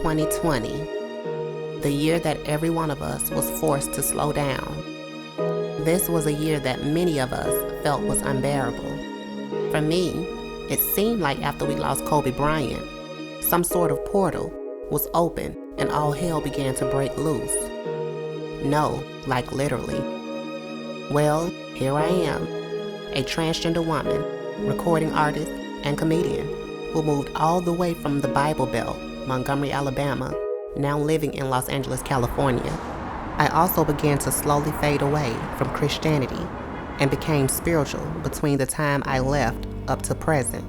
2020, the year that every one of us was forced to slow down. This was a year that many of us felt was unbearable. For me, it seemed like after we lost Kobe Bryant, some sort of portal was open and all hell began to break loose. No, like literally. Well, here I am, a transgender woman, recording artist, and comedian who moved all the way from the Bible Belt, Montgomery, Alabama, now living in Los Angeles, California. I also began to slowly fade away from Christianity and became spiritual between the time I left up to present.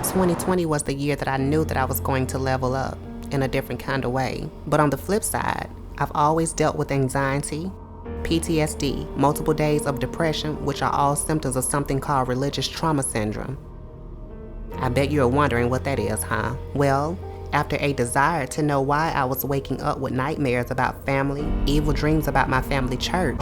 2020 was the year that I knew that I was going to level up in a different kind of way. But on the flip side, I've always dealt with anxiety, PTSD, multiple days of depression, which are all symptoms of something called religious trauma syndrome. I bet you're wondering what that is, huh? Well, after a desire to know why I was waking up with nightmares about family, evil dreams about my family church,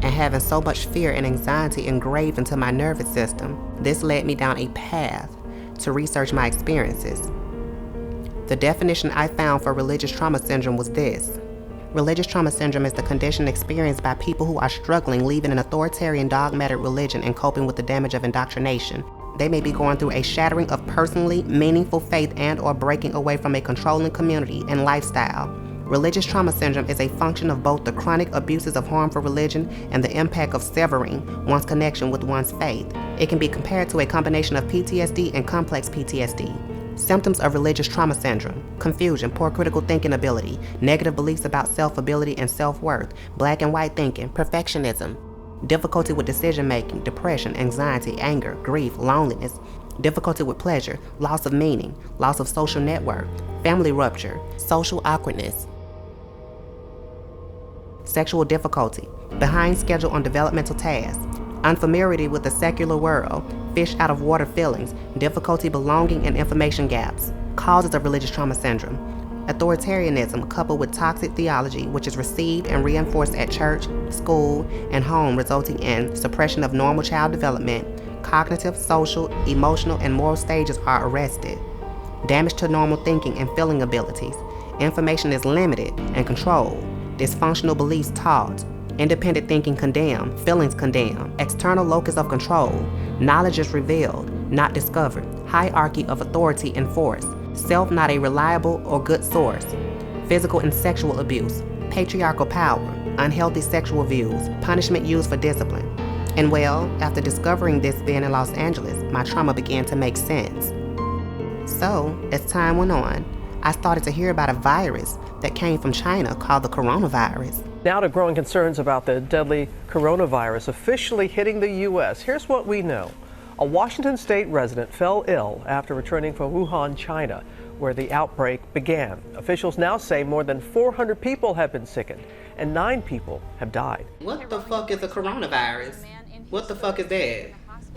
and having so much fear and anxiety engraved into my nervous system, this led me down a path to research my experiences. The definition I found for religious trauma syndrome was this. Religious trauma syndrome is the condition experienced by people who are struggling leaving an authoritarian dogmatic religion and coping with the damage of indoctrination. They may be going through a shattering of personally meaningful faith and or breaking away from a controlling community and lifestyle. Religious trauma syndrome is a function of both the chronic abuses of harmful religion and the impact of severing one's connection with one's faith. It can be compared to a combination of PTSD and complex PTSD. Symptoms of religious trauma syndrome: confusion, poor critical thinking ability, negative beliefs about self-ability and self-worth, black and white thinking, perfectionism, difficulty with decision-making, depression, anxiety, anger, grief, loneliness, difficulty with pleasure, loss of meaning, loss of social network, family rupture, social awkwardness, sexual difficulty, behind schedule on developmental tasks, unfamiliarity with the secular world, fish out of water feelings, difficulty belonging and information gaps. Causes of religious trauma syndrome: authoritarianism coupled with toxic theology, which is received and reinforced at church, school, and home, resulting in suppression of normal child development. Cognitive, social, emotional, and moral stages are arrested. Damage to normal thinking and feeling abilities. Information is limited and controlled. Dysfunctional beliefs taught. Independent thinking condemned, feelings condemned, external locus of control, knowledge is revealed, not discovered, hierarchy of authority enforced, self not a reliable or good source, physical and sexual abuse, patriarchal power, unhealthy sexual views, punishment used for discipline. And well, after discovering this being in Los Angeles, my trauma began to make sense. So, as time went on, I started to hear about a virus that came from China called the coronavirus. Now to growing concerns about the deadly coronavirus officially hitting the U.S. Here's what we know. A Washington state resident fell ill after returning from Wuhan, China, where the outbreak began. Officials now say more than 400 people have been sickened and 9 people have died. What the fuck is a coronavirus? What the fuck is that?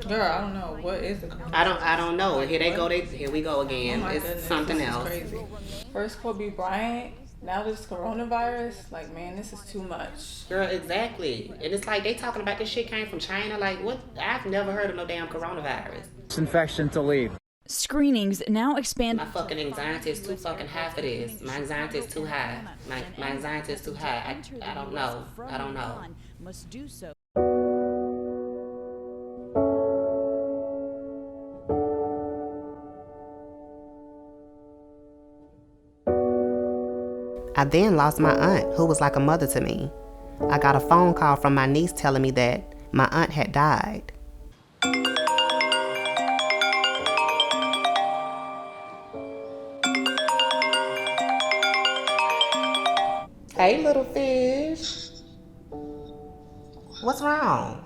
Girl, I don't know. What is the coronavirus? I don't know. Here we go again. It's goodness, something this is else. Crazy. First Kobe Bryant, now this coronavirus. Like, man, this is too much. Girl, exactly. And it's like they talking about this shit came from China. Like, what? I've never heard of no damn coronavirus. This infection to leave. Screenings now expand. My fucking anxiety is too fucking high for this. My anxiety is too high. My anxiety is too high. I don't know. I don't know. Must do so. I then lost my aunt, who was like a mother to me. I got a phone call from my niece telling me that my aunt had died. Hey, little fish. What's wrong?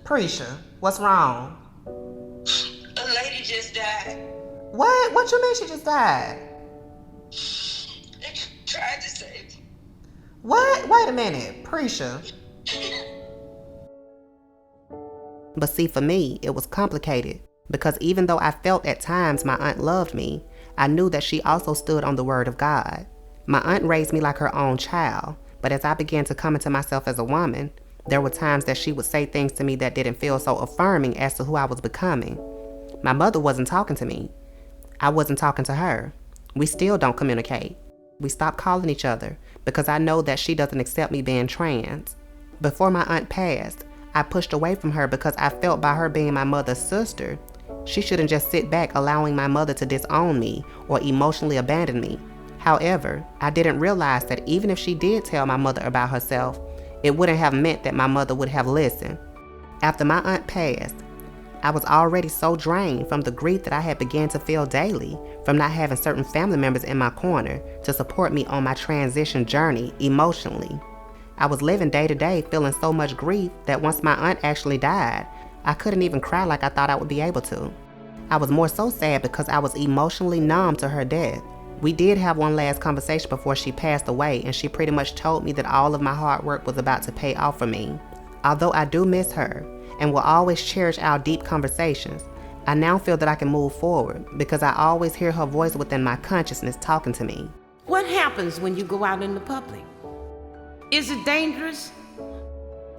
Prisha, what's wrong? A lady just died. What? What you mean she just died? They tried to save me. What? Wait a minute, Prisha. But see, for me, it was complicated because even though I felt at times my aunt loved me, I knew that she also stood on the word of God. My aunt raised me like her own child, but as I began to come into myself as a woman, There were times that she would say things to me that didn't feel so affirming as to who I was becoming. My mother wasn't talking to me. I wasn't talking to her. We still don't communicate. We stopped calling each other because I know that she doesn't accept me being trans. Before my aunt passed, I pushed away from her because I felt by her being my mother's sister, she shouldn't just sit back allowing my mother to disown me or emotionally abandon me. However, I didn't realize that even if she did tell my mother about herself, it wouldn't have meant that my mother would have listened. After my aunt passed, I was already so drained from the grief that I had begun to feel daily from not having certain family members in my corner to support me on my transition journey emotionally. I was living day to day feeling so much grief that once my aunt actually died, I couldn't even cry like I thought I would be able to. I was more so sad because I was emotionally numb to her death. We did have one last conversation before she passed away, and she pretty much told me that all of my hard work was about to pay off for me. Although I do miss her and will always cherish our deep conversations, I now feel that I can move forward because I always hear her voice within my consciousness talking to me. What happens when you go out in the public? Is it dangerous?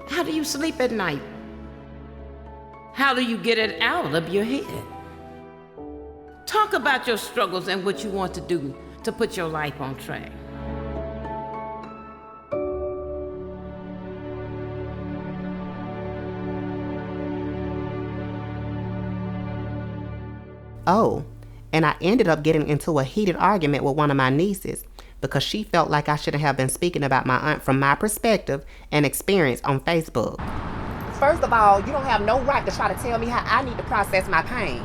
How do you sleep at night? How do you get it out of your head? Talk about your struggles and what you want to do to put your life on track. Oh, and I ended up getting into a heated argument with one of my nieces because she felt like I shouldn't have been speaking about my aunt from my perspective and experience on Facebook. First of all, you don't have no right to try to tell me how I need to process my pain.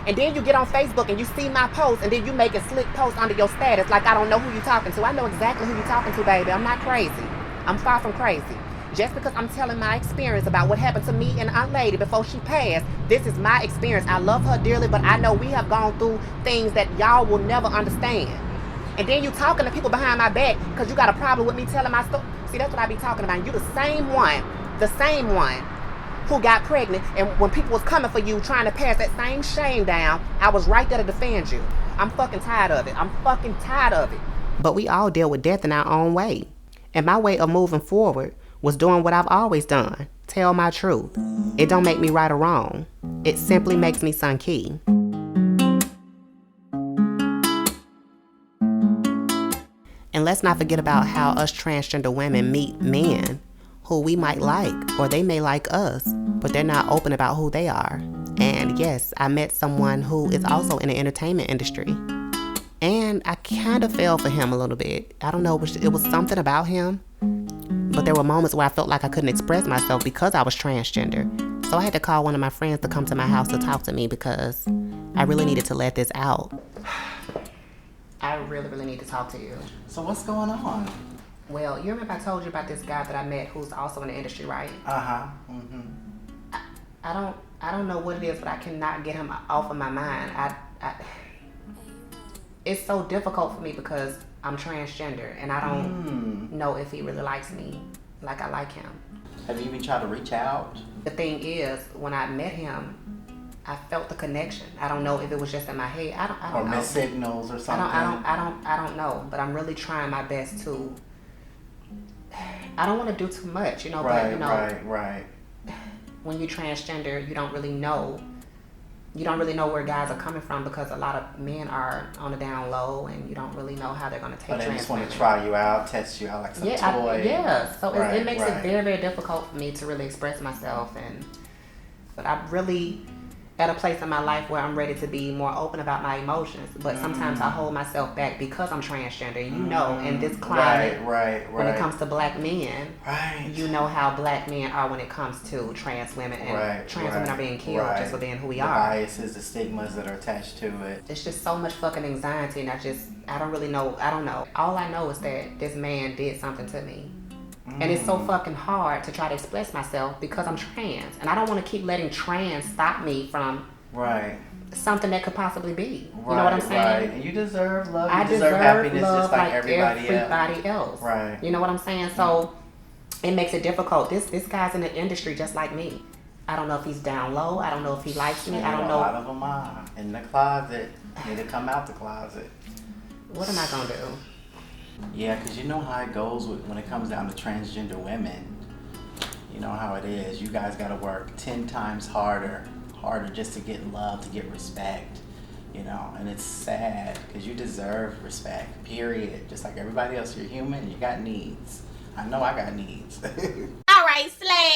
And then you get on Facebook and you see my post and then you make a slick post under your status like I don't know who you're talking to. I know exactly who you're talking to, baby. I'm not crazy. I'm far from crazy. Just because I'm telling my experience about what happened to me and Aunt Lady before she passed, this is my experience. I love her dearly, but I know we have gone through things that y'all will never understand. And then you talking to people behind my back because you got a problem with me telling my story. See, that's what I be talking about. You the same one who got pregnant, and when people was coming for you trying to pass that same shame down, I was right there to defend you. I'm fucking tired of it. I'm fucking tired of it. But we all deal with death in our own way. And my way of moving forward was doing what I've always done. Tell my truth. It don't make me right or wrong. It simply makes me Sunkee. And let's not forget about how us transgender women meet men who we might like, or they may like us, but they're not open about who they are. And yes, I met someone who is also in the entertainment industry. And I kind of fell for him a little bit. I don't know, it was something about him. But there were moments where I felt like I couldn't express myself because I was transgender. So I had to call one of my friends to come to my house to talk to me because I really needed to let this out. I really need to talk to you. So what's going on? Well, you remember I told you about this guy that I met who's also in the industry, right? Uh-huh. Mm-hmm. I don't know what it is, but I cannot get him off of my mind. It's so difficult for me because I'm transgender and I don't know if he really likes me like I like him. Have you even tried to reach out? The thing is, when I met him, I felt the connection. I don't know if it was just in my head. I don't know. Or missed signals or something. I don't know. But I'm really trying my best to. I don't want to do too much, you know. Right, but you know, right. When you're transgender, you don't really know. You don't really know where guys are coming from because a lot of men are on the down low, and you don't really know how they're going to take. But they just want to try you out, test you out like some toy. So it makes it very, very difficult for me to really express myself, but I'm really at a place in my life where I'm ready to be more open about my emotions. But sometimes I hold myself back because I'm transgender. You know, in this climate, when it comes to black men, you know how black men are when it comes to trans women, and trans women are being killed just for being who we are. The biases, the stigmas that are attached to it. It's just so much fucking anxiety, and I don't really know. I don't know. All I know is that this man did something to me. And it's so fucking hard to try to express myself because I'm trans. And I don't want to keep letting trans stop me from something that could possibly be. You know what I'm saying? Right. And you deserve love. I deserve happiness love just like everybody else. Right. You know what I'm saying? So it makes it difficult. This guy's in the industry just like me. I don't know if he's down low. I don't know if he likes me. I don't know. A lot of them are in the closet. Need to come out the closet. What am I going to do? Yeah, because you know how it goes when it comes down to transgender women. You know how it is. You guys gotta work 10 times harder just to get love, to get respect. You know, and it's sad because you deserve respect, period. Just like everybody else, you're human, you got needs. I know I got needs. All right, slay.